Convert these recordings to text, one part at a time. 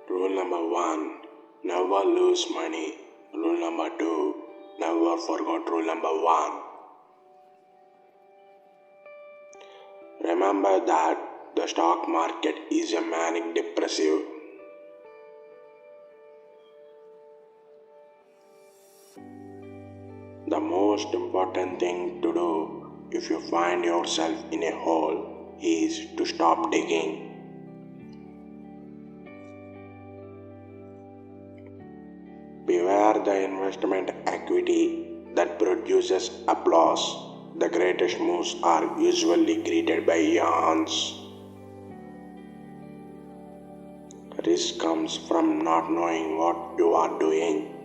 Rule number 1, never lose money. Rule number 2, never forget rule number 1. Remember that the stock market is a manic depressive. The most important thing to do if you find yourself in a hole is to stop digging. Beware the investment equity that produces applause. The greatest moves are usually greeted by yawns. Risk comes from not knowing what you are doing.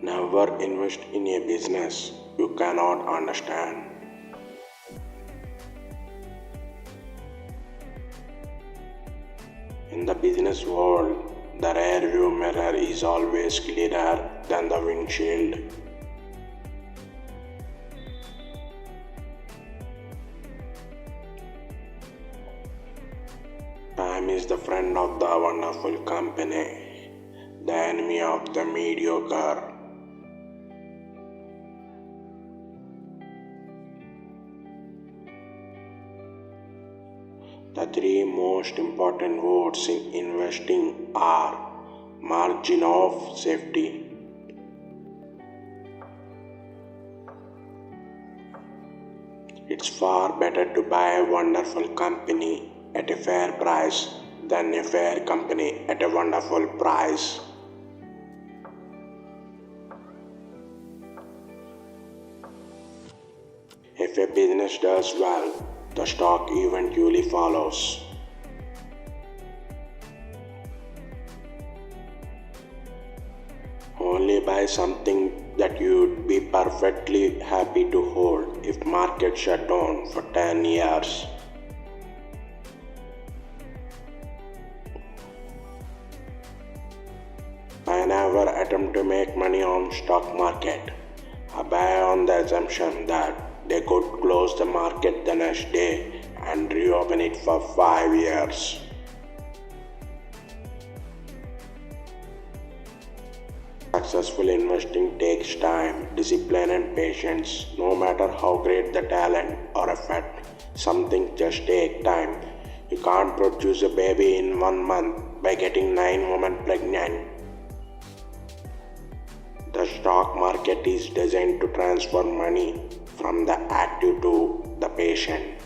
Never invest in a business you cannot understand. In the business world, the rear view mirror is always clearer than the windshield. Time is the friend of the wonderful company, the enemy of the mediocre. The three most important words in investing are margin of safety, it's far better to buy a wonderful company at a fair price than a fair company at a wonderful price. If a business does well, the stock eventually follows. Only buy something that you'd be perfectly happy to hold if market shut down for 10 years. I never attempt to make money on stock market. I buy on the assumption that they could close the market the next day and reopen it for 5 years. Successful investing takes time, discipline and patience. No matter how great the talent or effort, something just takes time. You can't produce a baby in 1 month by getting 9 women pregnant. The stock market is designed to transfer money from the active to the patient.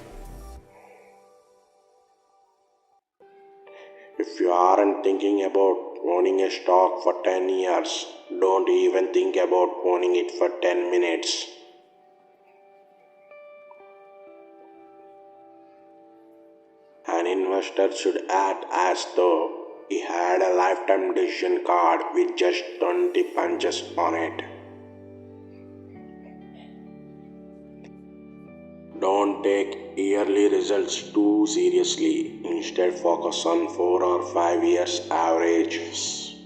If you aren't thinking about owning a stock for 10 years, don't even think about owning it for 10 minutes. An investor should act as though he had a lifetime decision card with just 20 punches on it. Don't take yearly results too seriously. Instead, focus on 4 or 5 years averages.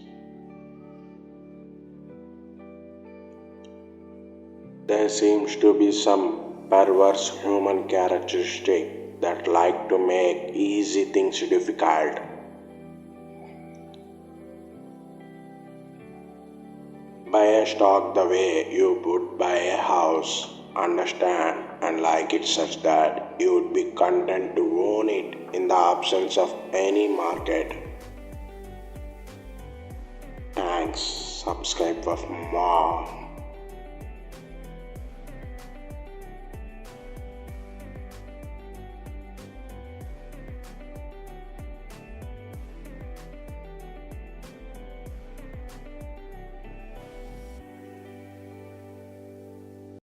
There seems to be some perverse human characteristic that like to make easy things difficult. Buy a stock the way you would buy a house. Understand and like it such that you would be content to own it in the absence of any market. Thanks. Subscribe for more.